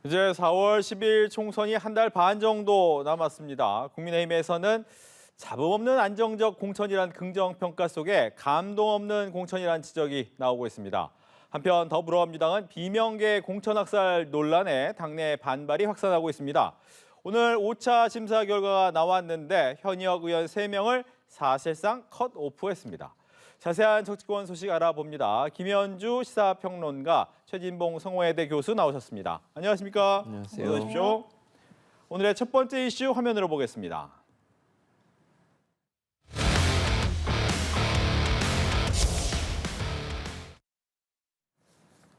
이제 4월 10일 총선이 한 달 반 정도 남았습니다. 국민의힘에서는 잡음 없는 안정적 공천이란 긍정평가 속에 감동 없는 공천이란 지적이 나오고 있습니다. 한편 더불어민주당은 비명계 공천학살 논란에 당내 반발이 확산하고 있습니다. 오늘 5차 심사 결과가 나왔는데 현역 의원 3명을 사실상 컷오프했습니다. 자세한 정치권 소식 알아봅니다. 김현주 시사평론가, 최진봉 성호회대 교수 나오셨습니다. 안녕하십니까? 안녕하세요. 어서 오십시오. 오늘의 첫 번째 이슈 화면으로 보겠습니다.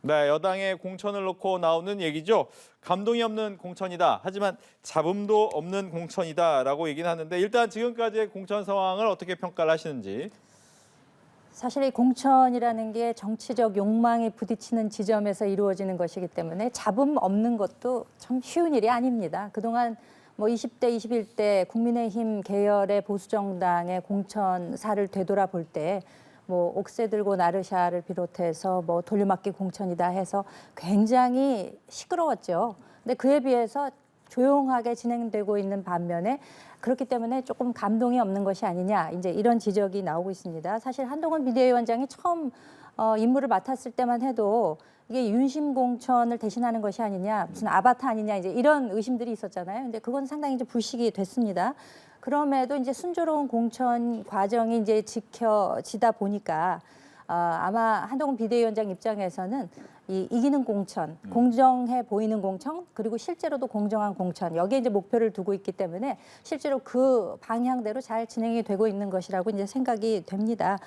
네, 여당의 공천을 놓고 나오는 얘기죠. 감동이 없는 공천이다. 하지만 잡음도 없는 공천이다라고 얘기는 하는데 일단 지금까지의 공천 상황을 어떻게 평가를 하시는지. 사실 이 공천이라는 게 정치적 욕망이 부딪히는 지점에서 이루어지는 것이기 때문에 잡음 없는 것도 참 쉬운 일이 아닙니다. 그동안 뭐 20대, 21대 국민의힘 계열의 보수정당의 공천사를 되돌아볼 때 뭐 옥새 들고 나르샤를 비롯해서 뭐 돌려막기 공천이다 해서 굉장히 시끄러웠죠. 근데 그에 비해서 조용하게 진행되고 있는 반면에 그렇기 때문에 조금 감동이 없는 것이 아니냐, 이제 이런 지적이 나오고 있습니다. 사실 한동훈 비대위원장이 처음 임무를 맡았을 때만 해도 이게 윤심 공천을 대신하는 것이 아니냐, 무슨 아바타 아니냐, 이제 이런 의심들이 있었잖아요. 근데 그건 상당히 이제 불식이 됐습니다. 그럼에도 이제 순조로운 공천 과정이 이제 지켜지다 보니까 아마 한동훈 비대위원장 입장에서는 이기는 공천, 공정해 보이는 공천, 그리고 실제로도 공정한 공천, 여기에 이제 목표를 두고 있기 때문에 실제로 그 방향대로 잘 진행이 되고 있는 것이라고 이제 생각이 됩니다.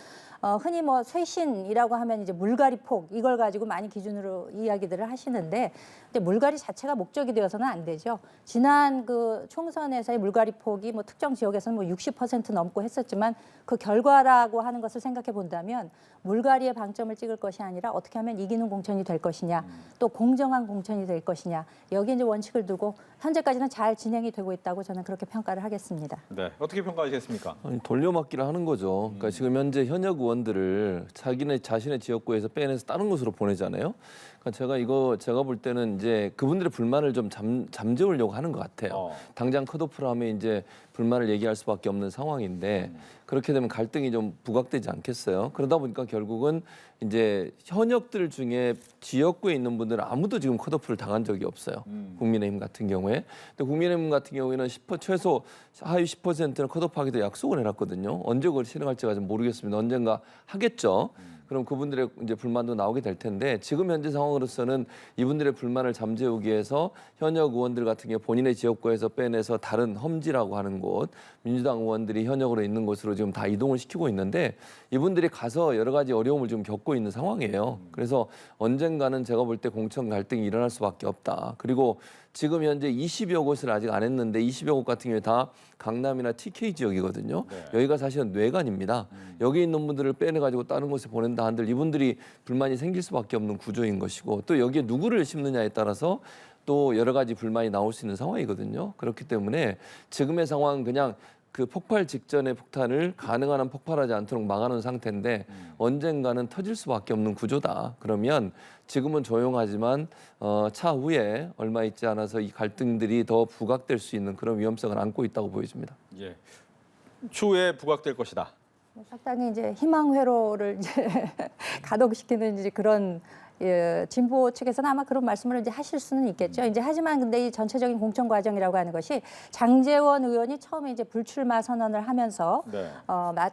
흔히 뭐 쇄신이라고 하면 이제 물갈이 폭, 이걸 가지고 많이 기준으로 이야기들을 하시는데, 근데 물갈이 자체가 목적이 되어서는 안 되죠. 지난 그 총선에서의 물갈이 폭이 뭐 특정 지역에서는 뭐 60% 넘고 했었지만 그 결과라고 하는 것을 생각해 본다면 물갈이에 방점을 찍을 것이 아니라 어떻게 하면 이기는 공천이 될 것이냐, 또 공정한 공천이 될 것이냐, 여기에 이제 원칙을 두고 현재까지는 잘 진행이 되고 있다고 저는 그렇게 평가를 하겠습니다. 네, 어떻게 평가하시겠습니까? 아니, 돌려막기를 하는 거죠. 그러니까 지금 현재 현역 의원들을 자신의 지역구에서 빼내서 다른 곳으로 보내잖아요. 그러니까 제가 볼 때는 이제 그분들의 불만을 좀 잠재우려고 하는 것 같아요. 당장 컷오프를 하면 이제 불만을 얘기할 수밖에 없는 상황인데 그렇게 되면 갈등이 좀 부각되지 않겠어요? 그러다 보니까 결국은 이제 현역들 중에 지역구에 있는 분들은 아무도 지금 컷오프를 당한 적이 없어요. 국민의힘 같은 경우에. 근데 국민의힘 같은 경우에는 최소 하위 10%는 컷오프하기도 약속을 해놨거든요. 언제 그걸 실행할지가 좀 모르겠습니다. 언젠가 하겠죠. 그럼 그분들의 이제 불만도 나오게 될 텐데 지금 현재 상황으로서는 이분들의 불만을 잠재우기 위해서 현역 의원들 같은 경우 본인의 지역구에서 빼내서 다른 험지라고 하는 곳, 민주당 의원들이 현역으로 있는 곳으로 지금 다 이동을 시키고 있는데 이분들이 가서 여러 가지 어려움을 좀 겪고 있는 상황이에요. 그래서 언젠가는 제가 볼 때 공천 갈등이 일어날 수밖에 없다. 그리고 지금 현재 20여 곳을 아직 안 했는데 20여 곳 같은 경우에 다 강남이나 TK 지역이거든요. 네. 여기가 사실은 뇌관입니다. 여기 있는 분들을 빼내가지고 다른 곳에 보낸다 한들 이분들이 불만이 생길 수밖에 없는 구조인 것이고 또 여기에 누구를 심느냐에 따라서 또 여러 가지 불만이 나올 수 있는 상황이거든요. 그렇기 때문에 지금의 상황은 그냥 그 폭발 직전의 폭탄을 가능한 한 폭발하지 않도록 막아놓은 상태인데 언젠가는 터질 수밖에 없는 구조다. 그러면 지금은 조용하지만 차후에 얼마 있지 않아서 이 갈등들이 더 부각될 수 있는 그런 위험성을 안고 있다고 보여집니다. 예, 추후에 부각될 것이다. 상당히 이제 희망 회로를 이제 가동시키는 이제 그런 진보 측에서는 아마 그런 말씀을 이제 하실 수는 있겠죠. 이제 하지만 근데 이 전체적인 공천 과정이라고 하는 것이 장제원 의원이 처음에 이제 불출마 선언을 하면서 네.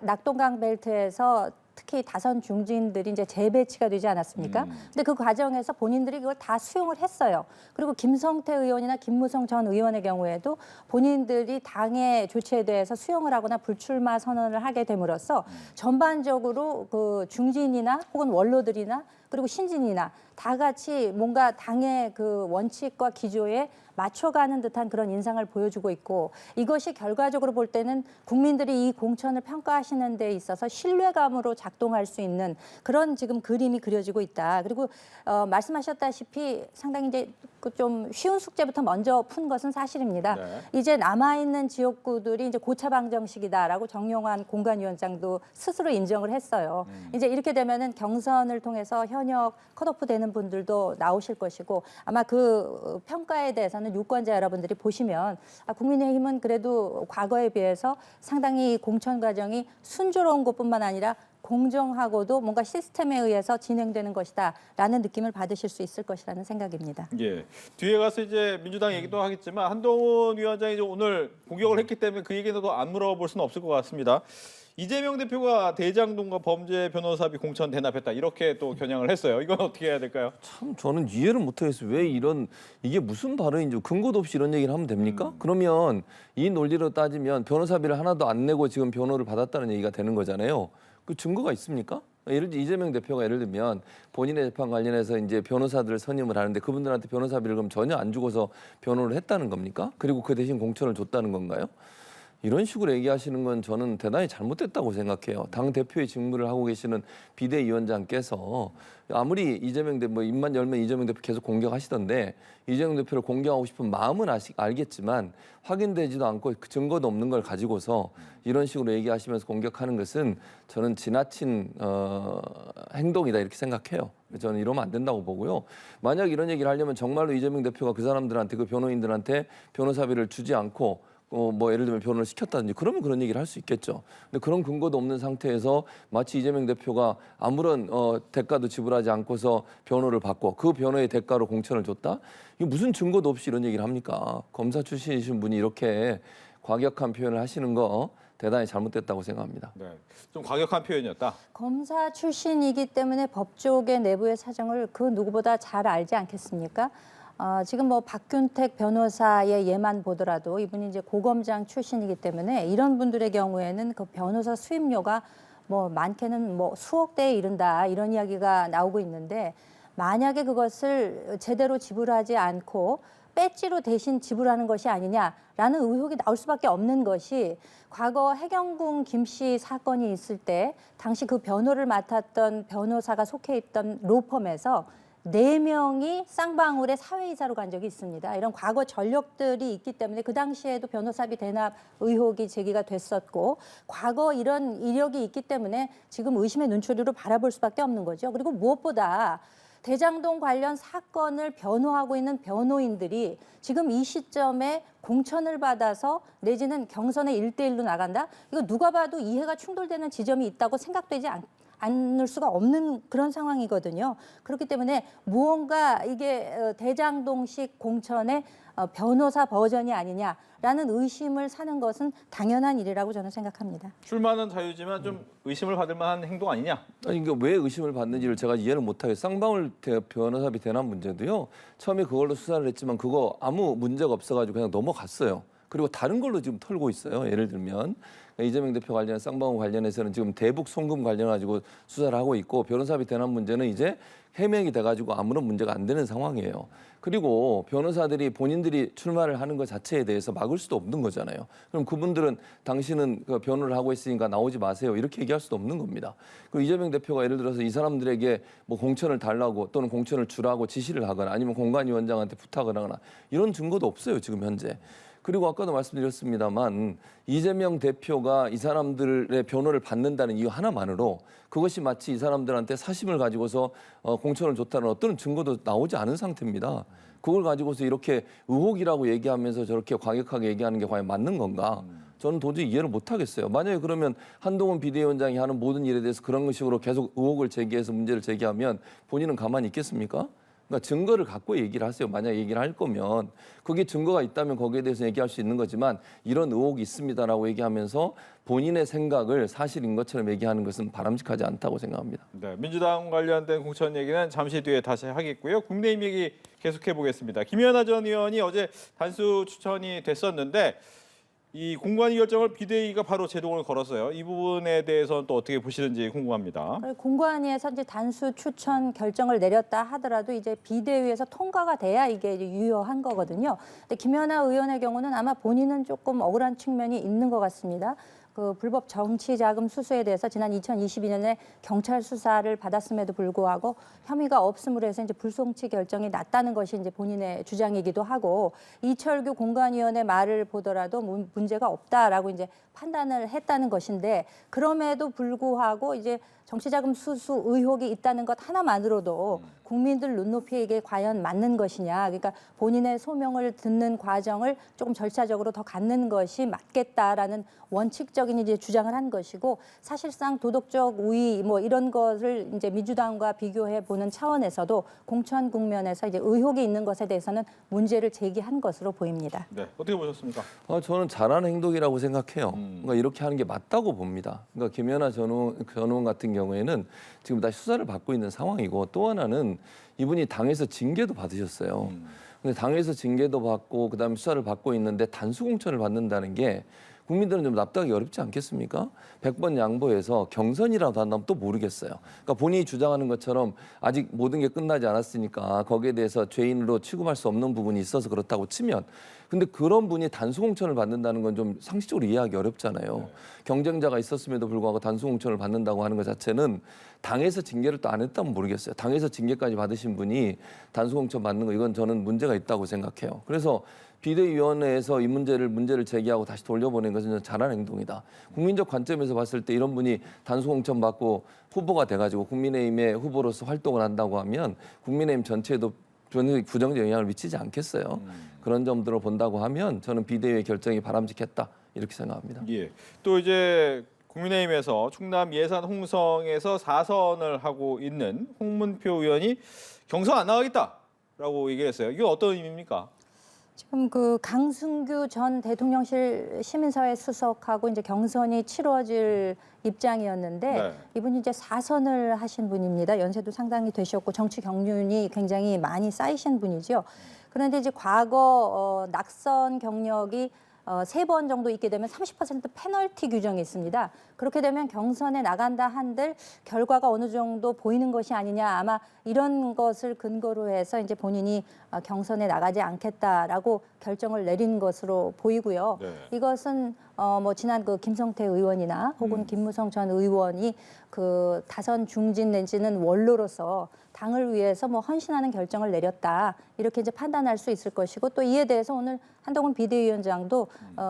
낙동강 벨트에서 특히 다선 중진들이 이제 재배치가 되지 않았습니까? 근데 그 과정에서 본인들이 그걸 다 수용을 했어요. 그리고 김성태 의원이나 김무성 전 의원의 경우에도 본인들이 당의 조치에 대해서 수용을 하거나 불출마 선언을 하게 됨으로써 전반적으로 그 중진이나 혹은 원로들이나 그리고 신진이나 다 같이 뭔가 당의 그 원칙과 기조에 맞춰가는 듯한 그런 인상을 보여주고 있고 이것이 결과적으로 볼 때는 국민들이 이 공천을 평가하시는 데 있어서 신뢰감으로 작동할 수 있는 그런 지금 그림이 그려지고 있다. 그리고 말씀하셨다시피 상당히 이제 좀 쉬운 숙제부터 먼저 푼 것은 사실입니다. 네. 이제 남아있는 지역구들이 이제 고차 방정식이다라고 정용환 공관위원장도 스스로 인정을 했어요. 이제 이렇게 되면은 경선을 통해서 현역 컷오프 되는 분들도 나오실 것이고 아마 그 평가에 대해서는 유권자 여러분들이 보시면 국민의힘은 그래도 과거에 비해서 상당히 공천 과정이 순조로운 것뿐만 아니라 공정하고도 뭔가 시스템에 의해서 진행되는 것이다라는 느낌을 받으실 수 있을 것이라는 생각입니다. 예. 뒤에 가서 이제 민주당 얘기도 하겠지만 한동훈 위원장이 이제 오늘 공격을 했기 때문에 그 얘기는 더 안 물어볼 수는 없을 것 같습니다. 이재명 대표가 대장동과 범죄 변호사비 공천 대납했다 이렇게 또 겨냥을 했어요. 이건 어떻게 해야 될까요? 참 저는 이해를 못하겠어요. 왜 이게 무슨 발언인지 근거도 없이 이런 얘기를 하면 됩니까? 그러면 이 논리로 따지면 변호사비를 하나도 안 내고 지금 변호를 받았다는 얘기가 되는 거잖아요. 그 증거가 있습니까? 예를 들어 이재명 대표가 예를 들면 본인의 재판 관련해서 이제 변호사들을 선임을 하는데 그분들한테 변호사비를 그럼 전혀 안 주고서 변호를 했다는 겁니까? 그리고 그 대신 공천을 줬다는 건가요? 이런 식으로 얘기하시는 건 저는 대단히 잘못됐다고 생각해요. 당 대표의 직무를 하고 계시는 비대위원장께서 아무리 이재명 대표 입만 열면 이재명 대표 계속 공격하시던데 이재명 대표를 공격하고 싶은 마음은 알겠지만 확인되지도 않고 그 증거도 없는 걸 가지고서 이런 식으로 얘기하시면서 공격하는 것은 저는 지나친 행동이다 이렇게 생각해요. 저는 이러면 안 된다고 보고요. 만약 이런 얘기를 하려면 정말로 이재명 대표가 그 사람들한테 그 변호인들한테 변호사비를 주지 않고 뭐 예를 들면 변호를 시켰다든지 그러면 그런 얘기를 할 수 있겠죠. 근데 그런 근거도 없는 상태에서 마치 이재명 대표가 아무런 대가도 지불하지 않고서 변호를 받고 그 변호의 대가로 공천을 줬다? 이게 무슨 증거도 없이 이런 얘기를 합니까? 검사 출신이신 분이 이렇게 과격한 표현을 하시는 거 대단히 잘못됐다고 생각합니다. 네, 좀 과격한 표현이었다. 검사 출신이기 때문에 법조계 내부의 사정을 그 누구보다 잘 알지 않겠습니까? 지금 뭐 박균택 변호사의 예만 보더라도 이분이 이제 고검장 출신이기 때문에 이런 분들의 경우에는 그 변호사 수임료가 뭐 많게는 뭐 수억 대에 이른다 이런 이야기가 나오고 있는데 만약에 그것을 제대로 지불하지 않고 배지로 대신 지불하는 것이 아니냐라는 의혹이 나올 수밖에 없는 것이 과거 해경궁 김씨 사건이 있을 때 당시 그 변호를 맡았던 변호사가 속해 있던 로펌에서 4명이 쌍방울의 사회이사로 간 적이 있습니다. 이런 과거 전력들이 있기 때문에 그 당시에도 변호사비 대납 의혹이 제기가 됐었고 과거 이런 이력이 있기 때문에 지금 의심의 눈초리로 바라볼 수밖에 없는 거죠. 그리고 무엇보다 대장동 관련 사건을 변호하고 있는 변호인들이 지금 이 시점에 공천을 받아서 내지는 경선에 1대1로 나간다? 이거 누가 봐도 이해가 충돌되는 지점이 있다고 생각되지 않을 수가 없는 그런 상황이거든요. 그렇기 때문에 무언가 이게 대장동식 공천의 변호사 버전이 아니냐라는 의심을 사는 것은 당연한 일이라고 저는 생각합니다. 출마는 자유지만 좀 의심을 받을 만한 행동 아니냐? 아니 이게 왜 의심을 받는지를 제가 이해를 못하겠어요. 쌍방울 변호사비 대납 문제도요. 처음에 그걸로 수사를 했지만 그거 아무 문제가 없어가지고 그냥 넘어갔어요. 그리고 다른 걸로 지금 털고 있어요. 예를 들면 이재명 대표 관련 쌍방울 관련해서는 지금 대북 송금 관련 가지고 수사를 하고 있고 변호사비 대납 문제는 이제 해명이 돼가지고 아무런 문제가 안 되는 상황이에요. 그리고 변호사들이 본인들이 출마를 하는 것 자체에 대해서 막을 수도 없는 거잖아요. 그럼 그분들은 당신은 그 변호를 하고 있으니까 나오지 마세요. 이렇게 얘기할 수도 없는 겁니다. 그리고 이재명 대표가 예를 들어서 이 사람들에게 뭐 공천을 달라고 또는 공천을 주라고 지시를 하거나 아니면 공관위원장한테 부탁을 하거나 이런 증거도 없어요. 지금 현재. 그리고 아까도 말씀드렸습니다만 이재명 대표가 이 사람들의 변호를 받는다는 이유 하나만으로 그것이 마치 이 사람들한테 사심을 가지고서 공천을 줬다는 어떤 증거도 나오지 않은 상태입니다. 그걸 가지고서 이렇게 의혹이라고 얘기하면서 저렇게 과격하게 얘기하는 게 과연 맞는 건가? 저는 도저히 이해를 못하겠어요. 만약에 그러면 한동훈 비대위원장이 하는 모든 일에 대해서 그런 식으로 계속 의혹을 제기해서 문제를 제기하면 본인은 가만히 있겠습니까? 그러니까 증거를 갖고 얘기를 하세요. 만약 얘기를 할 거면 그게 증거가 있다면 거기에 대해서 얘기할 수 있는 거지만 이런 의혹이 있습니다라고 얘기하면서 본인의 생각을 사실인 것처럼 얘기하는 것은 바람직하지 않다고 생각합니다. 네, 민주당 관련된 공천 얘기는 잠시 뒤에 다시 하겠고요. 국민의힘 얘기 계속해 보겠습니다. 김연아 전 의원이 어제 단수 추천이 됐었는데 이 공관위 결정을 비대위가 바로 제동을 걸었어요. 이 부분에 대해서는 또 어떻게 보시는지 궁금합니다. 공관위에서 이제 단수 추천 결정을 내렸다 하더라도 이제 비대위에서 통과가 돼야 이게 이제 유효한 거거든요. 근데 김연아 의원의 경우는 아마 본인은 조금 억울한 측면이 있는 것 같습니다. 그 불법 정치자금 수수에 대해서 지난 2022년에 경찰 수사를 받았음에도 불구하고 혐의가 없음으로 해서 이제 불송치 결정이 났다는 것이 이제 본인의 주장이기도 하고 이철규 공관위원의 말을 보더라도 문제가 없다라고 이제 판단을 했다는 것인데 그럼에도 불구하고 이제 정치자금 수수 의혹이 있다는 것 하나만으로도 국민들 눈높이에 이게 과연 맞는 것이냐. 그러니까 본인의 소명을 듣는 과정을 조금 절차적으로 더 갖는 것이 맞겠다라는 원칙적인 이제 주장을 한 것이고 사실상 도덕적 우위 뭐 이런 것을 이제 민주당과 비교해 보는 차원에서도 공천 국면에서 이제 의혹이 있는 것에 대해서는 문제를 제기한 것으로 보입니다. 네, 어떻게 보셨습니까? 저는 잘하는 행동이라고 생각해요. 그러니까 이렇게 하는 게 맞다고 봅니다. 그러니까 김연아 전 의원 같은 경우에는 지금 다시 수사를 받고 있는 상황이고 또 하나는 이분이 당에서 징계도 받으셨어요. 근데 당에서 징계도 받고 그다음에 수사를 받고 있는데 단수 공천을 받는다는 게 국민들은 좀 납득하기 어렵지 않겠습니까? 100번 양보해서 경선이라도 한다면 또 모르겠어요. 그러니까 본인이 주장하는 것처럼 아직 모든 게 끝나지 않았으니까 거기에 대해서 죄인으로 취급할 수 없는 부분이 있어서 그렇다고 치면 근데 그런 분이 단수 공천을 받는다는 건 좀 상식적으로 이해하기 어렵잖아요. 경쟁자가 있었음에도 불구하고 단수 공천을 받는다고 하는 것 자체는 당에서 징계를 또 안 했다면 모르겠어요. 당에서 징계까지 받으신 분이 단수 공천 받는 거 이건 저는 문제가 있다고 생각해요. 그래서 비대위원회에서 이 문제를 제기하고 다시 돌려보낸 것은 잘한 행동이다. 국민적 관점에서 봤을 때 이런 분이 단수 공천 받고 후보가 돼가지고 국민의힘의 후보로서 활동을 한다고 하면 국민의힘 전체에도 부정적 영향을 미치지 않겠어요. 그런 점들을 본다고 하면 저는 비대위의 결정이 바람직했다 이렇게 생각합니다. 예. 또 이제 국민의힘에서 충남 예산 홍성에서 4선을 하고 있는 홍문표 의원이 경선 안 나가겠다라고 얘기를 했어요. 이게 어떤 의미입니까? 지금 그 강승규 전 대통령실 시민사회 수석하고 이제 경선이 치러질 입장이었는데 네. 이분이 이제 4선을 하신 분입니다. 연세도 상당히 되셨고 정치 경륜이 굉장히 많이 쌓이신 분이죠. 그런데 이제 과거 낙선 경력이 3번 정도 있게 되면 30% 페널티 규정이 있습니다. 그렇게 되면 경선에 나간다 한들 결과가 어느 정도 보이는 것이 아니냐 아마 이런 것을 근거로 해서 이제 본인이 경선에 나가지 않겠다라고 결정을 내린 것으로 보이고요. 네. 이것은 뭐 지난 그 김성태 의원이나 혹은 김무성 전 의원이 그 다선 중진 내지는 원로로서 당을 위해서 뭐 헌신하는 결정을 내렸다 이렇게 이제 판단할 수 있을 것이고 또 이에 대해서 오늘 한동훈 비대위원장도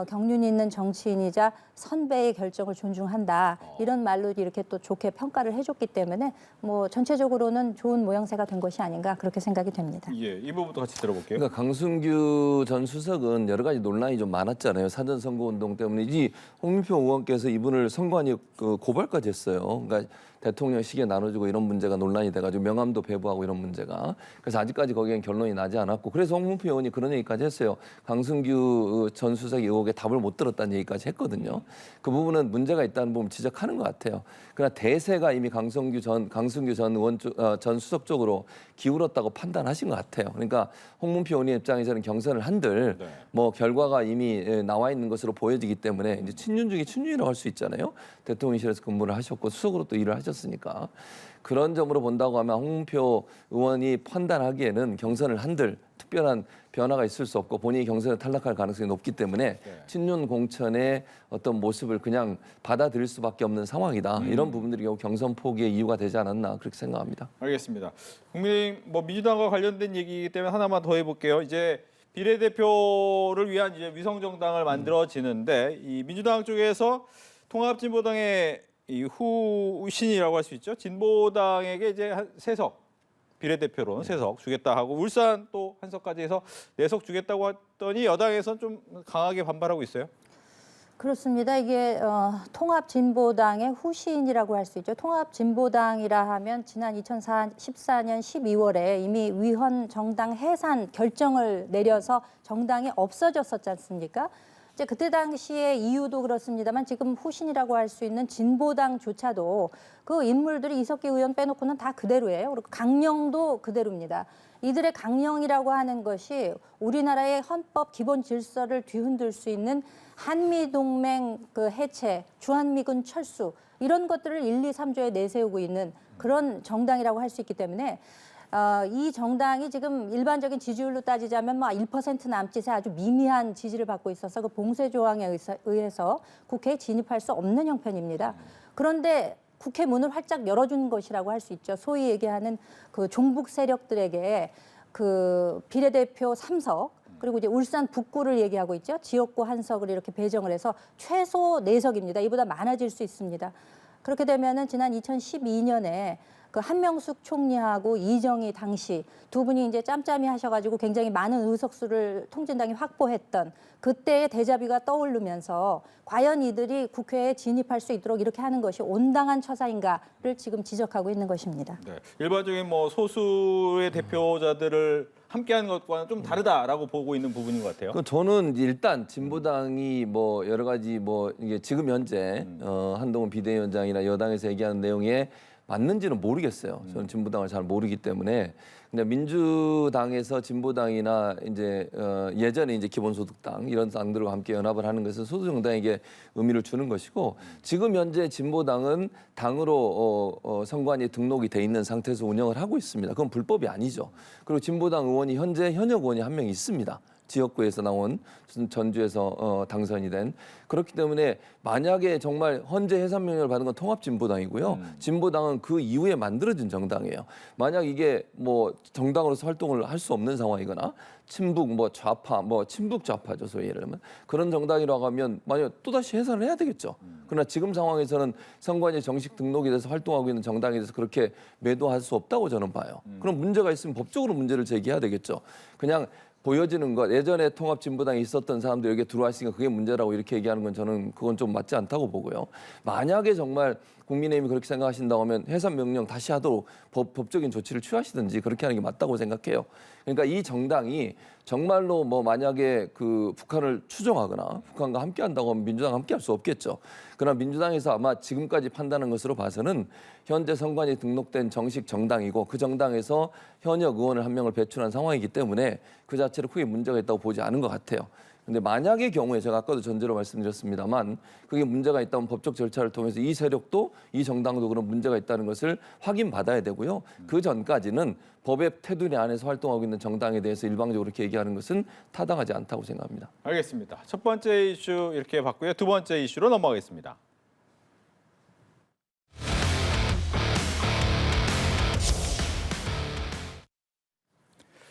경륜이 있는 정치인이자 선배의 결정을 존중한다 이런 말로 이렇게 또 좋게 평가를 해줬기 때문에 뭐 전체적으로는 좋은 모양새가 된 것이 아닌가 그렇게 생각이 됩니다. 예, 이 부분도 같이 들어볼게요. 그러니까 강승규 전 수석은 여러 가지 논란이 좀 많았잖아요. 사전 선거 운동 때문에 이 홍문표 의원께서 이분을 선관위 고발까지 했어요. 그러니까 대통령 시기에 나눠주고 이런 문제가 논란이 돼가지고 명함도 배부하고 이런 문제가 그래서 아직까지 거기엔 결론이 나지 않았고 그래서 홍문표 의원이 그런 얘기까지 했어요. 강승규 전 수석의 의혹에 답을 못 들었다는 얘기까지 했거든요. 그 부분은 문제가 있다는 부분 지적하는 것 같아요. 그러나 대세가 이미 강승규 전 수석 쪽으로 기울었다고 판단하신 것 같아요. 그러니까 홍문표 의원의 입장에서는 경선을 한들 네. 뭐 결과가 이미 나와 있는 것으로 보여지기 때문에 이제 친윤 중에 친윤이라고 할 수 있잖아요. 대통령실에서 근무를 하셨고 수석으로 또 일을 하셨으니까 그런 점으로 본다고 하면 홍문표 의원이 판단하기에는 경선을 한들 특별한 변화가 있을 수 없고 본인이 경선에 탈락할 가능성이 높기 때문에 친윤 공천의 어떤 모습을 그냥 받아들일 수밖에 없는 상황이다. 이런 부분들이 결국 경선 포기의 이유가 되지 않았나 그렇게 생각합니다. 알겠습니다. 국민의힘 뭐 민주당과 관련된 얘기이기 때문에 하나만 더 해볼게요. 이제 비례대표를 위한 이제 위성정당을 만들어지는데 이 민주당 쪽에서 통합진보당의 이 후신이라고 할 수 있죠. 진보당에게 이제 한 3석 비례대표로는 3석 주겠다 하고 울산 또 1석까지 해서 4석 주겠다고 했더니 여당에서는 좀 강하게 반발하고 있어요. 그렇습니다. 이게 통합진보당의 후신이라고 할 수 있죠. 통합진보당이라 하면 지난 2014년 12월에 이미 위헌 정당 해산 결정을 내려서 정당이 없어졌었지 않습니까? 이제 그때 당시의 이유도 그렇습니다만 지금 후신이라고 할 수 있는 진보당조차도 그 인물들이 이석기 의원 빼놓고는 다 그대로예요. 그리고 강령도 그대로입니다. 이들의 강령이라고 하는 것이 우리나라의 헌법 기본 질서를 뒤흔들 수 있는 한미동맹 그 해체, 주한미군 철수 이런 것들을 1, 2, 3조에 내세우고 있는 그런 정당이라고 할 수 있기 때문에 이 정당이 지금 일반적인 지지율로 따지자면 뭐 1% 남짓의 아주 미미한 지지를 받고 있어서 그 봉쇄 조항에 의해서 국회에 진입할 수 없는 형편입니다. 그런데 국회 문을 활짝 열어준 것이라고 할 수 있죠. 소위 얘기하는 그 종북 세력들에게 그 비례대표 3석 그리고 이제 울산 북구를 얘기하고 있죠. 지역구 1석을 이렇게 배정을 해서 최소 4석입니다. 이보다 많아질 수 있습니다. 그렇게 되면은 지난 2012년에 그 한명숙 총리하고 이정희 당시 두 분이 이제 짬짬이 하셔가지고 굉장히 많은 의석수를 통진당이 확보했던 그때의 데자뷰가 떠오르면서 과연 이들이 국회에 진입할 수 있도록 이렇게 하는 것이 온당한 처사인가를 지금 지적하고 있는 것입니다. 네. 일반적인 뭐 소수의 대표자들을 함께하는 것과는 좀 다르다라고 보고 있는 부분인 것 같아요. 그 저는 일단 진보당이 뭐 여러 가지 뭐 이게 지금 현재 한동훈 비대위원장이나 여당에서 얘기하는 내용에 맞는지는 모르겠어요. 저는 진보당을 잘 모르기 때문에. 근데 민주당에서 진보당이나 이제 예전에 이제 기본소득당 이런 당들과 함께 연합을 하는 것은 소수 정당에게 의미를 주는 것이고 지금 현재 진보당은 당으로 선관위에 등록이 돼 있는 상태에서 운영을 하고 있습니다. 그건 불법이 아니죠. 그리고 진보당 의원이 현재 현역 의원이 한 명 있습니다. 지역구에서 나온 전주에서 당선이 된 그렇기 때문에 만약에 정말 헌재 해산 명령을 받은 건 통합진보당이고요. 진보당은 그 이후에 만들어진 정당이에요. 만약 이게 뭐 정당으로서 활동을 할 수 없는 상황이거나 친북 뭐 좌파 뭐 친북 좌파죠 소위 예를 들면 그런 정당이라고 하면 만약 또다시 해산을 해야 되겠죠. 그러나 지금 상황에서는 선관위 정식 등록이 돼서 활동하고 있는 정당에 대해서 그렇게 매도할 수 없다고 저는 봐요. 그럼 문제가 있으면 법적으로 문제를 제기해야 되겠죠. 그냥 보여지는 것 예전에 통합진보당에 있었던 사람들 여기에 들어왔으니까 그게 문제라고 이렇게 얘기하는 건 저는 그건 좀 맞지 않다고 보고요. 만약에 정말 국민의힘이 그렇게 생각하신다고 하면 해산 명령 다시 하도록 법적인 조치를 취하시든지 그렇게 하는 게 맞다고 생각해요. 그러니까 이 정당이 정말로 뭐 만약에 그 북한을 추종하거나 북한과 함께 한다고 하면 민주당 함께 할 수 없겠죠. 그러나 민주당에서 아마 지금까지 판단한 것으로 봐서는 현재 선관위에 등록된 정식 정당이고 그 정당에서 현역 의원을 한 명을 배출한 상황이기 때문에 그 자체로 크게 문제가 있다고 보지 않은 것 같아요. 근데 만약의 경우에 제가 아까도 전제로 말씀드렸습니다만 그게 문제가 있다면 법적 절차를 통해서 이 세력도 이 정당도 그런 문제가 있다는 것을 확인받아야 되고요. 그 전까지는 법의 테두리 안에서 활동하고 있는 정당에 대해서 일방적으로 이렇게 얘기하는 것은 타당하지 않다고 생각합니다. 알겠습니다. 첫 번째 이슈 이렇게 봤고요. 두 번째 이슈로 넘어가겠습니다.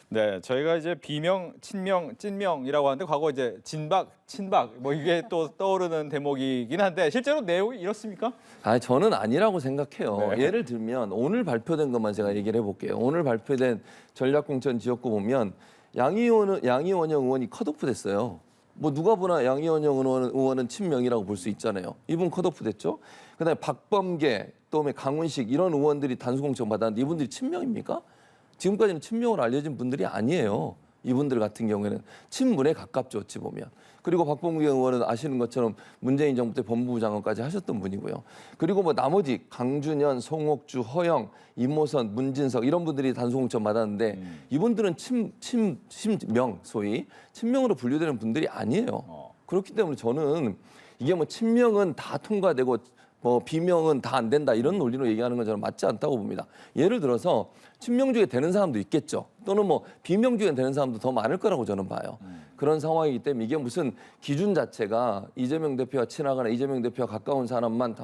네, 저희가 이제 비명, 친명, 찐명이라고 하는데 과거 이제 진박, 친박 뭐 이게 또 떠오르는 대목이긴 한데 실제로 내용이 이렇습니까? 저는 아니라고 생각해요. 네. 예를 들면 오늘 발표된 것만 제가 얘기를 해볼게요. 오늘 발표된 전략공천 지역구 보면 양이원영 의원이 컷오프 됐어요. 뭐 누가 보나 양이원영 의원은 친명이라고 볼 수 있잖아요. 이분 컷오프 됐죠. 그다음에 박범계, 또는 강훈식 이런 의원들이 단수공천 받았는데 이분들이 친명입니까? 지금까지는 친명으로 알려진 분들이 아니에요. 이분들 같은 경우에는 친문에 가깝죠, 어찌 보면. 그리고 박범계 의원은 아시는 것처럼 문재인 정부 때 법무부 장관까지 하셨던 분이고요. 그리고 뭐 나머지 강준현, 송옥주, 허영, 임모선, 문진석 이런 분들이 단수공천 받았는데 이분들은 친명, 소위 친명으로 분류되는 분들이 아니에요. 그렇기 때문에 저는 이게 뭐 친명은 다 통과되고 뭐 비명은 다 안 된다 이런 논리로 얘기하는 건 저는 맞지 않다고 봅니다. 예를 들어서 친명 중에 되는 사람도 있겠죠. 또는 뭐 비명 중에 되는 사람도 더 많을 거라고 저는 봐요. 그런 상황이기 때문에 이게 무슨 기준 자체가 이재명 대표와 친하거나 이재명 대표와 가까운 사람만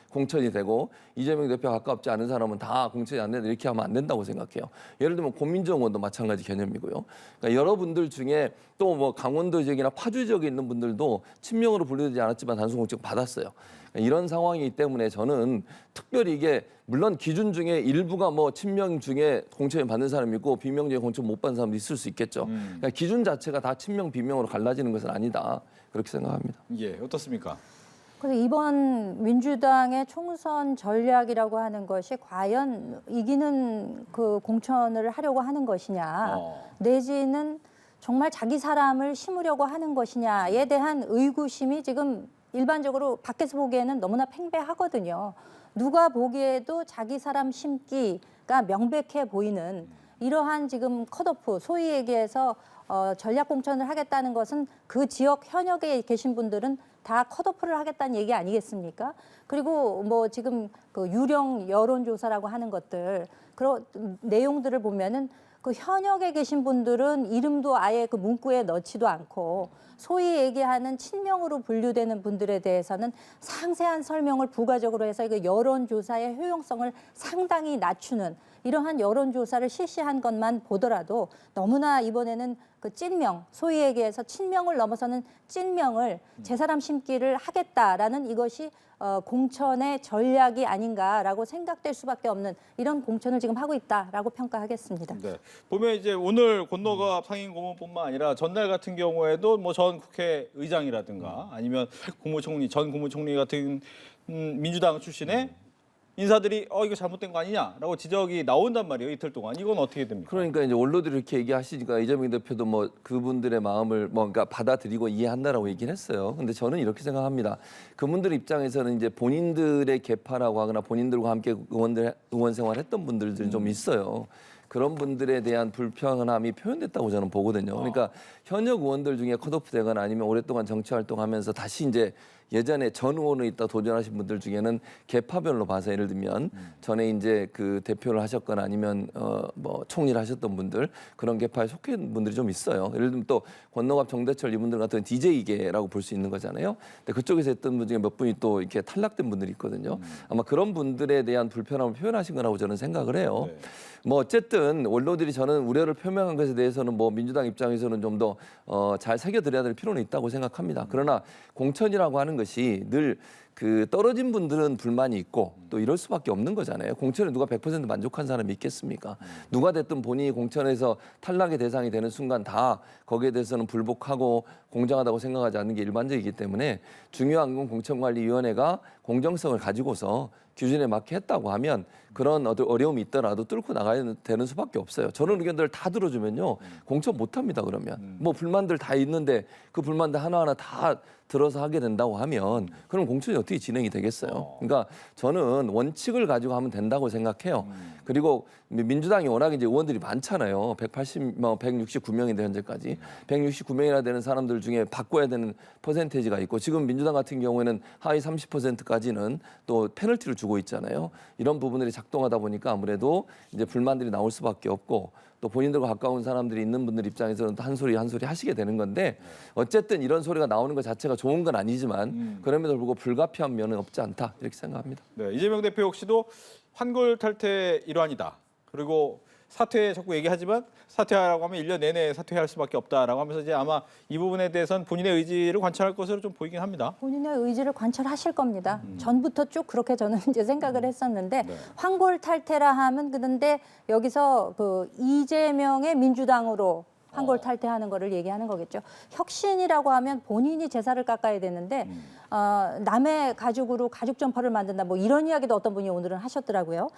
공천이 되고 이재명 대표와 가깝지 않은 사람은 다 공천이 안 된다 이렇게 하면 안 된다고 생각해요. 예를 들면 고민정 의원도 마찬가지 개념이고요. 그러니까 여러분들 중에 또 뭐 강원도 지역이나 파주 지역에 있는 분들도 친명으로 분류되지 않았지만 단수 공천 받았어요. 이런 상황이기 때문에 저는 특별히 이게 물론 기준 중에 일부가 뭐 친명 중에 공천을 받는 사람이 있고 비명 중에 공천 못 받는 사람도 있을 수 있겠죠. 그러니까 기준 자체가 다 친명 비명으로 갈라지는 것은 아니다. 그렇게 생각합니다. 예, 어떻습니까? 그래서 이번 민주당의 총선 전략이라고 하는 것이 과연 이기는 그 공천을 하려고 하는 것이냐 내지는 정말 자기 사람을 심으려고 하는 것이냐에 대한 의구심이 지금 일반적으로 밖에서 보기에는 너무나 팽배하거든요. 누가 보기에도 자기 사람 심기가 명백해 보이는 이러한 지금 컷오프, 소위 얘기해서 전략 공천을 하겠다는 것은 그 지역 현역에 계신 분들은 다 컷오프를 하겠다는 얘기 아니겠습니까? 그리고 뭐 지금 그 유령 여론조사라고 하는 것들 그런 내용들을 보면은 그 현역에 계신 분들은 이름도 아예 그 문구에 넣지도 않고 소위 얘기하는 친명으로 분류되는 분들에 대해서는 상세한 설명을 부가적으로 해서 그 여론조사의 효용성을 상당히 낮추는 이러한 여론조사를 실시한 것만 보더라도 너무나 이번에는 그 찐명, 소위 얘기해서 친명을 넘어서는 찐명을 제 사람 심기를 하겠다라는 이것이 공천의 전략이 아닌가라고 생각될 수밖에 없는 이런 공천을 지금 하고 있다라고 평가하겠습니다. 네. 보면 이제 오늘 권노갑 상임고문뿐만 아니라 전날 같은 경우에도 뭐 전 국회의장이라든가 아니면 국무총리, 전 국무총리 같은 민주당 출신의 인사들이 이거 잘못된 거 아니냐라고 지적이 나온단 말이에요. 이틀 동안. 이건 어떻게 됩니까? 그러니까 이제 원로들이 이렇게 얘기하시니까 이재명 대표도 뭐 그분들의 마음을 뭔가 받아들이고 이해한다라고 얘기를 했어요. 근데 저는 이렇게 생각합니다. 그분들 입장에서는 이제 본인들의 계파라고 하거나 본인들과 함께 의원 생활했던 분들이 좀 있어요. 그런 분들에 대한 불편함이 표현됐다고 저는 보거든요. 그러니까 현역 의원들 중에 컷오프 되거나 아니면 오랫동안 정치 활동하면서 다시 이제 예전에 전 의원으로 있다 도전하신 분들 중에는 계파별로 봐서 예를 들면 전에 이제 그 대표를 하셨거나 아니면 뭐 총리를 하셨던 분들 그런 계파에 속해 있는 분들이 좀 있어요. 예를 들면 또 권노갑 정대철 이분들 같은 DJ계라고 볼 수 있는 거잖아요. 근데 그쪽에서 했던 분 중에 몇 분이 또 이렇게 탈락된 분들이 있거든요. 아마 그런 분들에 대한 불편함을 표현하신 거라고 저는 생각을 해요. 네. 뭐 어쨌든 원로들이 저는 우려를 표명한 것에 대해서는 뭐 민주당 입장에서는 좀 더 잘 새겨드려야 될 필요는 있다고 생각합니다. 그러나 공천이라고 하는 것이 늘 그 떨어진 분들은 불만이 있고 또 이럴 수밖에 없는 거잖아요. 공천에 누가 100% 만족한 사람이 있겠습니까? 누가 됐든 본인이 공천에서 탈락의 대상이 되는 순간 다 거기에 대해서는 불복하고 공정하다고 생각하지 않는 게 일반적이기 때문에 중요한 건 공천관리위원회가 공정성을 가지고서 규준에 맞게 했다고 하면 그런 어려움이 있더라도 뚫고 나가야 되는 수밖에 없어요. 저런 의견들을 다 들어주면요. 공천 못합니다. 그러면. 뭐 불만들 다 있는데 그 불만들 하나하나 다 들어서 하게 된다고 하면 그럼 공천이 어떻게 진행이 되겠어요. 그러니까 저는 원칙을 가지고 하면 된다고 생각해요. 그리고 민주당이 워낙 이제 의원들이 많잖아요. 169명인데 현재까지 169명이나 되는 사람들 중에 바꿔야 되는 퍼센테이지가 있고 지금 민주당 같은 경우에는 하위 30%까지는 또 페널티를 주고 있잖아요. 이런 부분들이 작동하다 보니까 아무래도 이제 불만들이 나올 수밖에 없고 또 본인들과 가까운 사람들이 있는 분들 입장에서는 한 소리 한 소리 하시게 되는 건데 어쨌든 이런 소리가 나오는 것 자체가 좋은 건 아니지만 그럼에도 불구하고 불가피한 면은 없지 않다 이렇게 생각합니다. 네, 이재명 대표 역시도 환골 탈퇴 일환이다. 그리고 사퇴 자꾸 얘기하지만 사퇴하라고 하면 1년 내내 사퇴할 수밖에 없다라고 하면서 이제 아마 이 부분에 대해서는 본인의 의지를 관찰할 것으로 좀 보이긴 합니다. 본인의 의지를 관철하실 겁니다. 전부터 쭉 그렇게 저는 이제 생각을 했었는데 네. 황골 탈퇴라 하면 그런데 여기서 그 이재명의 민주당으로 황골 탈퇴하는 거를 얘기하는 거겠죠. 혁신이라고 하면 본인이 제사를 깎아야 되는데 남의 가죽으로 가죽 점퍼를 만든다 뭐 이런 이야기도 어떤 분이 오늘은 하셨더라고요.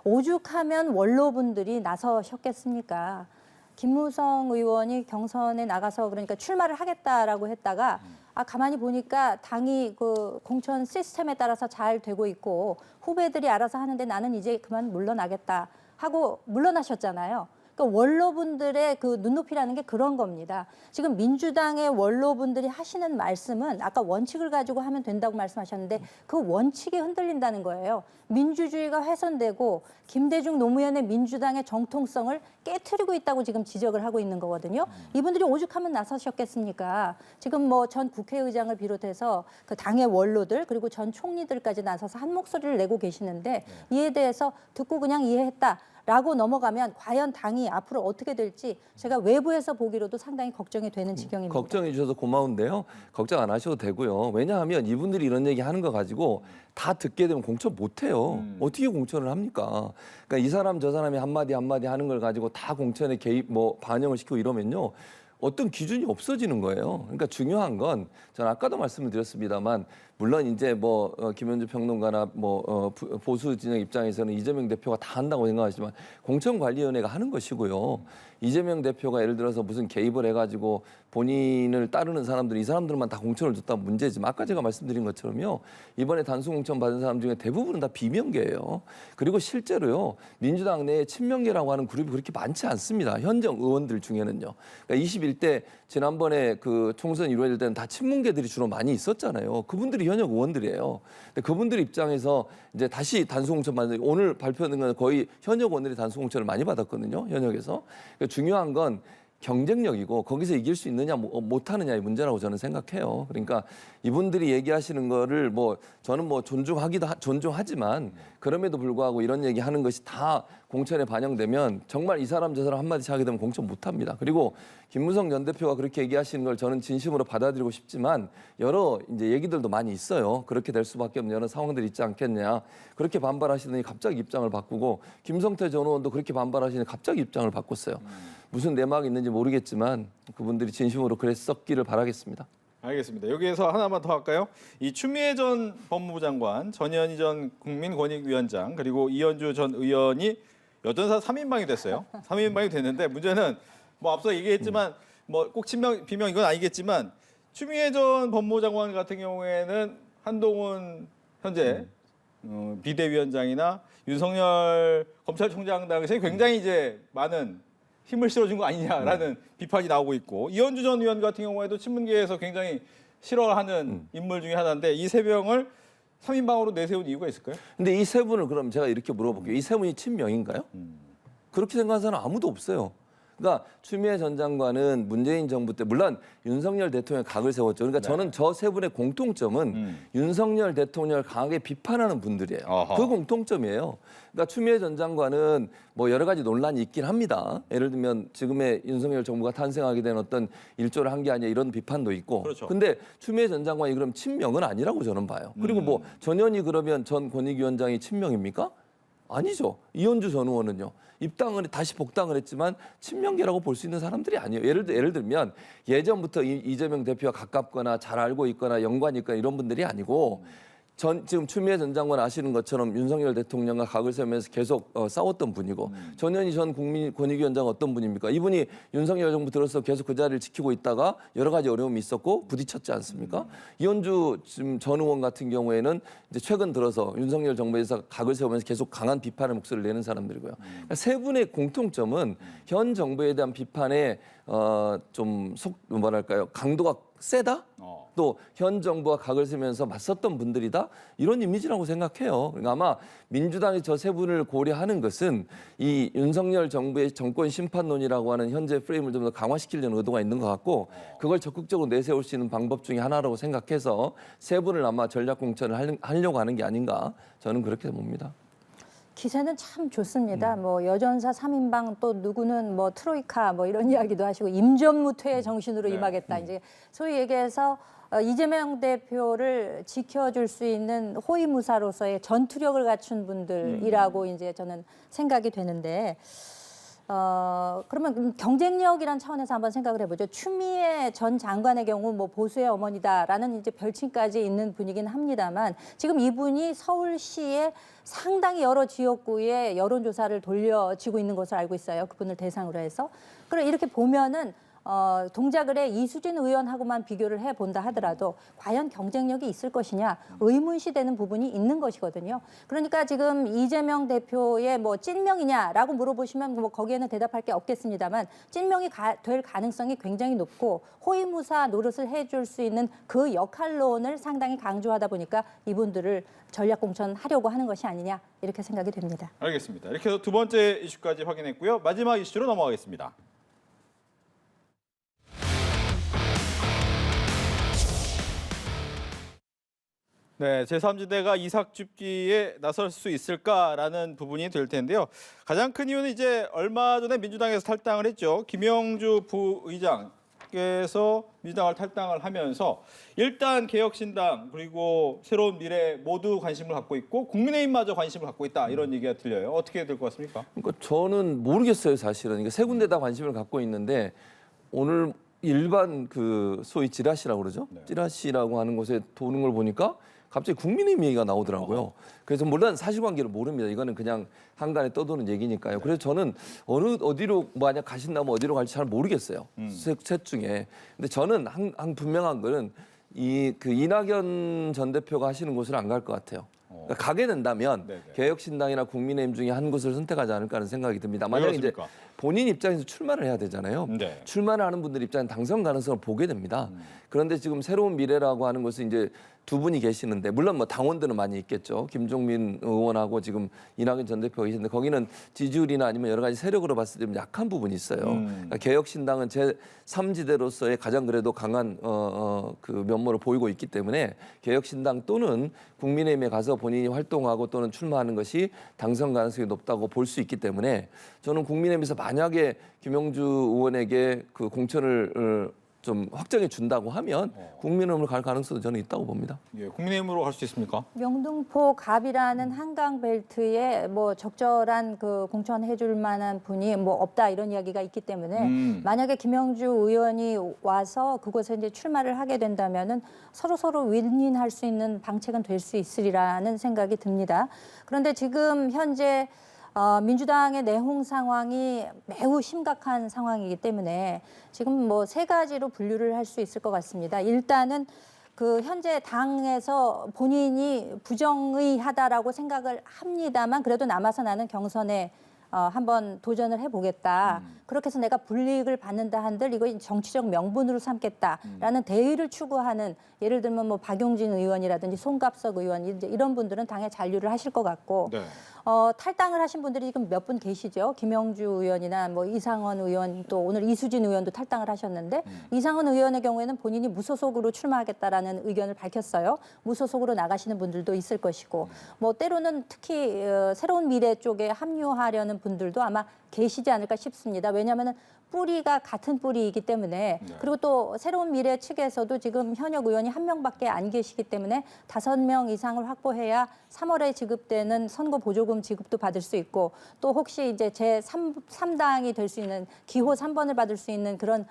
오죽하면 원로분들이 나서셨겠습니까? 김무성 의원이 경선에 나가서 그러니까 출마를 하겠다라고 했다가 가만히 보니까 당이 그 공천 시스템에 따라서 잘 되고 있고 후배들이 알아서 하는데 나는 이제 그만 물러나겠다 하고 물러나셨잖아요. 그러니까 원로분들의 그 눈높이라는 게 그런 겁니다. 지금 민주당의 원로분들이 하시는 말씀은 아까 원칙을 가지고 하면 된다고 말씀하셨는데 그 원칙이 흔들린다는 거예요. 민주주의가 훼손되고 김대중 노무현의 민주당의 정통성을 깨트리고 있다고 지금 지적을 하고 있는 거거든요. 이분들이 오죽하면 나서셨겠습니까? 지금 뭐 전 국회의장을 비롯해서 그 당의 원로들 그리고 전 총리들까지 나서서 한 목소리를 내고 계시는데 이에 대해서 듣고 그냥 이해했다. 라고 넘어가면 과연 당이 앞으로 어떻게 될지 제가 외부에서 보기로도 상당히 걱정이 되는 지경입니다. 걱정해 주셔서 고마운데요. 걱정 안 하셔도 되고요. 왜냐하면 이분들이 이런 얘기 하는 거 가지고 다 듣게 되면 공천 못 해요. 어떻게 공천을 합니까? 그러니까 이 사람 저 사람이 한마디 한마디 하는 걸 가지고 다 공천에 개입 반영을 시키고 이러면요. 어떤 기준이 없어지는 거예요. 그러니까 중요한 건 저는 아까도 말씀을 드렸습니다만 물론 이제 김현주 평론가나 보수 진영 입장에서는 이재명 대표가 다 한다고 생각하시지만 공천관리위원회가 하는 것이고요. 이재명 대표가 예를 들어서 무슨 개입을 해가지고 본인을 따르는 사람들이 이 사람들만 다 공천을 줬다면 문제지만 아까 제가 말씀드린 것처럼요. 이번에 단수 공천 받은 사람 중에 대부분은 다 비명계예요. 그리고 실제로요. 민주당 내에 친명계라고 하는 그룹이 그렇게 많지 않습니다. 현역 의원들 중에는요. 그러니까 21대 지난번에 그 총선 이루어질 때는 다 친문계들이 주로 많이 있었잖아요. 그분들이 현역 의원들이에요. 근데 그분들 입장에서 이제 다시 단수 공천 받는 오늘 발표된 건 거의 현역 의원들이 단수 공천을 많이 받았거든요. 현역에서. 그러니까 중요한 건 경쟁력이고 거기서 이길 수 있느냐 못하느냐의 문제라고 저는 생각해요. 그러니까 이분들이 얘기하시는 거를 뭐 저는 뭐 존중하지만 그럼에도 불구하고 이런 얘기하는 것이 다 공천에 반영되면 정말 이 사람 저 사람 한마디씩 하게 되면 공천 못합니다. 그리고 김무성 전 대표가 그렇게 얘기하시는 걸 저는 진심으로 받아들이고 싶지만 여러 이제 얘기들도 많이 있어요. 그렇게 될 수밖에 없는 여러 상황들이 있지 않겠냐. 그렇게 반발하시더니 갑자기 입장을 바꾸고 김성태 전 의원도 그렇게 반발하시더니 갑자기 입장을 바꿨어요. 무슨 내막이 있는지 모르겠지만 그분들이 진심으로 그랬었기를 바라겠습니다. 알겠습니다. 여기에서 하나만 더 할까요? 이 추미애 전 법무부 장관, 전현희 전 국민권익위원장 그리고 이현주 전 의원이 여전사 3인방이 됐어요. 3인방이 됐는데 문제는 뭐 앞서 얘기했지만 뭐 꼭 친명 비명 이건 아니겠지만 추미애 전 법무부 장관 같은 경우에는 한동훈 현재 비대위원장이나 윤석열 검찰총장 당시에 굉장히 이제 많은 힘을 실어준 거 아니냐라는 비판이 나오고 있고 이현주 전 의원 같은 경우에도 친문계에서 굉장히 싫어하는 인물 중에 하나인데 이 세 명을 3인방으로 내세운 이유가 있을까요? 근데 이 세 분을 그럼 제가 이렇게 물어볼게요. 이 세 분이 친명인가요? 그렇게 생각하는 사람 아무도 없어요. 그러니까 추미애 전 장관은 문재인 정부 때 물론 윤석열 대통령의 각을 세웠죠. 그러니까 저는 저 세 분의 공통점은 윤석열 대통령을 강하게 비판하는 분들이에요. 어허. 그 공통점이에요. 그러니까 추미애 전 장관은 뭐 여러 가지 논란이 있긴 합니다. 예를 들면 지금의 윤석열 정부가 탄생하게 된 어떤 일조를 한 게 아니냐 이런 비판도 있고. 그렇죠. 근데 추미애 전 장관이 그럼 친명은 아니라고 저는 봐요. 그리고 뭐 전현희 그러면 전 권익위원장이 친명입니까? 아니죠. 이현주 전 의원은요. 입당을 다시 복당을 했지만 친명계라고 볼 수 있는 사람들이 아니에요. 예를 들면 예전부터 이재명 대표와 가깝거나 잘 알고 있거나 연관이 있거나 이런 분들이 아니고 지금 추미애 전 장관 아시는 것처럼 윤석열 대통령과 각을 세우면서 계속 싸웠던 분이고 전현희 전 국민권익위원장은 어떤 분입니까? 이분이 윤석열 정부 들어서 계속 그 자리를 지키고 있다가 여러 가지 어려움이 있었고 부딪혔지 않습니까? 이현주 지금 전 의원 같은 경우에는 이제 최근 들어서 윤석열 정부에서 각을 세우면서 계속 강한 비판의 목소리를 내는 사람들이고요. 그러니까 세 분의 공통점은 현 정부에 대한 비판의 뭐랄까요 강도가 세다. 또 현 정부와 각을 세면서 맞섰던 분들이다 이런 이미지라고 생각해요. 그러니까 아마 민주당이 저 세 분을 고려하는 것은 이 윤석열 정부의 정권 심판론이라고 하는 현재 프레임을 좀 더 강화시키려는 의도가 있는 것 같고 그걸 적극적으로 내세울 수 있는 방법 중에 하나라고 생각해서 세 분을 아마 전략 공천을 하려고 하는 게 아닌가 저는 그렇게 봅니다. 기세는 참 좋습니다. 뭐 여전사 3인방 또 누구는 뭐 트로이카 뭐 이런 이야기도 하시고 임전무퇴의 정신으로 임하겠다. 이제 소위 얘기해서 이재명 대표를 지켜줄 수 있는 호위무사로서의 전투력을 갖춘 분들이라고 이제 저는 생각이 되는데 그러면 경쟁력이란 차원에서 한번 생각을 해보죠. 추미애 전 장관의 경우 뭐 보수의 어머니다라는 이제 별칭까지 있는 분이긴 합니다만 지금 이분이 서울시에 상당히 여러 지역구에 여론조사를 돌려지고 있는 것을 알고 있어요. 그분을 대상으로 해서. 그럼 이렇게 보면은 동작을 해 이수진 의원하고만 비교를 해본다 하더라도 과연 경쟁력이 있을 것이냐 의문시되는 부분이 있는 것이거든요. 그러니까 지금 이재명 대표의 뭐 찐명이냐라고 물어보시면 뭐 거기에는 대답할 게 없겠습니다만 찐명이 될 가능성이 굉장히 높고 호위무사 노릇을 해줄 수 있는 그 역할론을 상당히 강조하다 보니까 이분들을 전략공천하려고 하는 것이 아니냐 이렇게 생각이 됩니다. 알겠습니다. 이렇게 해서 두 번째 이슈까지 확인했고요. 마지막 이슈로 넘어가겠습니다. 네, 제3지대가 이삭줍기에 나설 수 있을까라는 부분이 될 텐데요. 가장 큰 이유는 이제 얼마 전에 민주당에서 탈당을 했죠. 김영주 부의장께서 민주당을 탈당을 하면서 일단 개혁신당 그리고 새로운 미래 모두 관심을 갖고 있고 국민의힘마저 관심을 갖고 있다 이런 얘기가 들려요. 어떻게 될 것 같습니까? 그러니까 저는 모르겠어요 사실은. 그러니까 세 군데 다 관심을 갖고 있는데 오늘 일반 그 소위 찌라시라고 그러죠. 찌라시라고 하는 곳에 도는 걸 보니까 갑자기 국민의힘 얘기가 나오더라고요. 그래서 물론 사실관계를 모릅니다. 이거는 그냥 한간에 떠도는 얘기니까요. 그래서 저는 어디로 만약 가신다면 어디로 갈지 잘 모르겠어요. 셋 중에. 근데 저는 분명한 거는 그 이낙연 전 대표가 하시는 곳을 안 갈 것 같아요. 그러니까 가게 된다면 네네. 개혁신당이나 국민의힘 중에 한 곳을 선택하지 않을까 하는 생각이 듭니다. 만약에 이제 그렇습니까? 본인 입장에서 출마를 해야 되잖아요. 네. 출마를 하는 분들 입장에 당선 가능성을 보게 됩니다. 그런데 지금 새로운 미래라고 하는 것은 이제 두 분이 계시는데 물론 뭐 당원들은 많이 있겠죠. 김종민 의원하고 지금 이낙연 전 대표가 계시는데 거기는 지지율이나 아니면 여러 가지 세력으로 봤을 때 좀 약한 부분이 있어요. 그러니까 개혁신당은 제3지대로서의 가장 그래도 강한 그 면모를 보이고 있기 때문에 개혁신당 또는 국민의힘에 가서 본인이 활동하고 또는 출마하는 것이 당선 가능성이 높다고 볼 수 있기 때문에 저는 국민의힘에서 만약에 김영주 의원에게 그 공천을 좀 확정해 준다고 하면 국민의힘으로 갈 가능성도 저는 있다고 봅니다. 예, 국민의힘으로 갈 수 있습니까? 영등포 갑이라는 한강 벨트에 뭐 적절한 그 공천해줄 만한 분이 뭐 없다 이런 이야기가 있기 때문에 만약에 김영주 의원이 와서 그곳에 이제 출마를 하게 된다면은 서로 윈윈할 수 있는 방책은 될 수 있으리라는 생각이 듭니다. 그런데 지금 현재 민주당의 내홍 상황이 매우 심각한 상황이기 때문에 지금 뭐 세 가지로 분류를 할 수 있을 것 같습니다. 일단은 그 현재 당에서 본인이 부정의하다라고 생각을 합니다만 그래도 남아서 나는 경선에 한번 도전을 해보겠다. 그렇게 해서 내가 불이익을 받는다 한들 이거 정치적 명분으로 삼겠다라는 대의를 추구하는 예를 들면 뭐 박용진 의원이라든지 송갑석 의원 이제 이런 분들은 당에 잔류를 하실 것 같고 네. 탈당을 하신 분들이 지금 몇 분 계시죠. 김영주 의원이나 뭐 이상원 의원 또 오늘 이수진 의원도 탈당을 하셨는데 이상원 의원의 경우에는 본인이 무소속으로 출마하겠다라는 의견을 밝혔어요. 무소속으로 나가시는 분들도 있을 것이고 뭐 때로는 특히 새로운 미래 쪽에 합류하려는 분들도 아마 계시지 않을까 싶습니다. 왜냐하면 뿌리가 같은 뿌리이기 때문에 그리고 또 새로운 미래 측에서도 지금 현역 의원이 한 명밖에 안 계시기 때문에 5명 이상을 확보해야 3월에 지급되는 선거 보조금 지급도 받을 수 있고 또 혹시 이제 제3당이 될 수 있는 기호 3번을 받을 수 있는 그런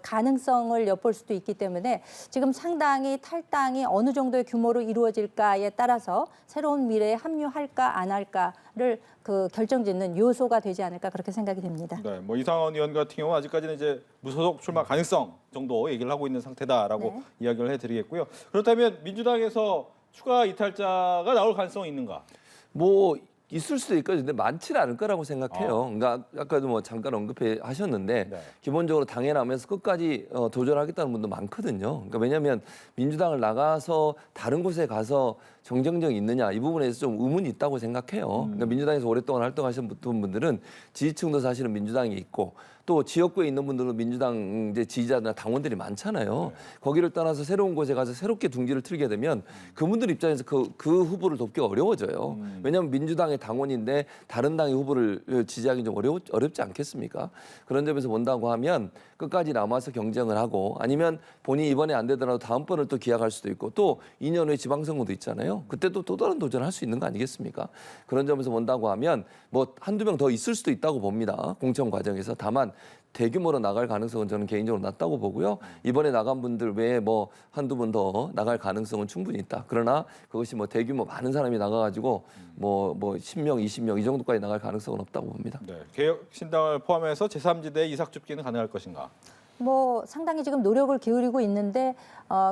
가능성을 엿볼 수도 있기 때문에 지금 상당히 탈당이 어느 정도의 규모로 이루어질까에 따라서 새로운 미래에 합류할까 안 할까를 그 결정짓는 요소가 되지 않을까 그렇게 생각이 됩니다. 네, 뭐 이상원 의원 같은 경우는 아직까지는 이제 무소속 출마 가능성 정도 얘기를 하고 있는 상태다라고 네. 이야기를 해드리겠고요. 그렇다면 민주당에서 추가 이탈자가 나올 가능성이 있는가? 뭐 있을 수도 있거든요. 근데 많지는 않을 거라고 생각해요. 그러니까 아까도 뭐 잠깐 언급해 하셨는데 네. 기본적으로 당에 남아서 끝까지 도전하겠다는 분도 많거든요. 그러니까 왜냐하면 민주당을 나가서 다른 곳에 가서 정쟁력이 있느냐 이 부분에서 좀 의문이 있다고 생각해요. 그러니까 민주당에서 오랫동안 활동하신 분들은 지지층도 사실은 민주당에 있고 또 지역구에 있는 분들은 민주당 이제 지지자나 당원들이 많잖아요. 거기를 떠나서 새로운 곳에 가서 새롭게 둥지를 틀게 되면 그분들 입장에서 그 후보를 돕기가 어려워져요. 왜냐하면 민주당의 당원인데 다른 당의 후보를 지지하기 좀 어렵지 않겠습니까? 그런 점에서 본다고 하면 끝까지 남아서 경쟁을 하고 아니면 본인이 이번에 안 되더라도 다음번을 또 기약할 수도 있고 또 2년 후에 지방선거도 있잖아요. 그때도 또 다른 도전을 할 수 있는 거 아니겠습니까? 그런 점에서 본다고 하면 뭐 한두 명 더 있을 수도 있다고 봅니다. 공천 과정에서. 다만 대규모로 나갈 가능성은 저는 개인적으로 낮다고 보고요. 이번에 나간 분들 외에 뭐 한두 분 더 나갈 가능성은 충분히 있다. 그러나 그것이 뭐 대규모 많은 사람이 나가가지고 뭐 10명, 20명 이 정도까지 나갈 가능성은 없다고 봅니다. 네, 개혁신당을 포함해서 제3지대 이삭 줍기는 가능할 것인가? 뭐 상당히 지금 노력을 기울이고 있는데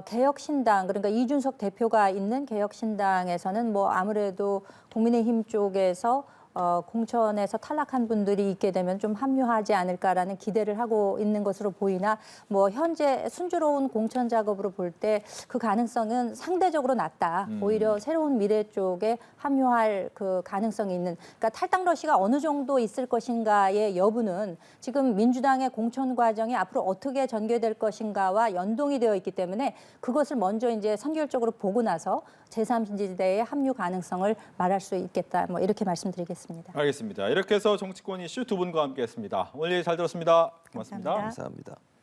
개혁신당 그러니까 이준석 대표가 있는 개혁신당에서는 뭐 아무래도 국민의힘 쪽에서 공천에서 탈락한 분들이 있게 되면 좀 합류하지 않을까라는 기대를 하고 있는 것으로 보이나 뭐 현재 순조로운 공천 작업으로 볼 때 그 가능성은 상대적으로 낮다. 오히려 새로운 미래 쪽에 합류할 그 가능성이 있는 그러니까 탈당 러시가 어느 정도 있을 것인가의 여부는 지금 민주당의 공천 과정이 앞으로 어떻게 전개될 것인가와 연동이 되어 있기 때문에 그것을 먼저 이제 선결적으로 보고 나서 제3지대의 합류 가능성을 말할 수 있겠다. 뭐 이렇게 말씀드리겠습니다. 알겠습니다. 이렇게 해서 정치권 이슈 두 분과 함께했습니다. 오늘 얘기 잘 들었습니다. 고맙습니다. 감사합니다. 감사합니다.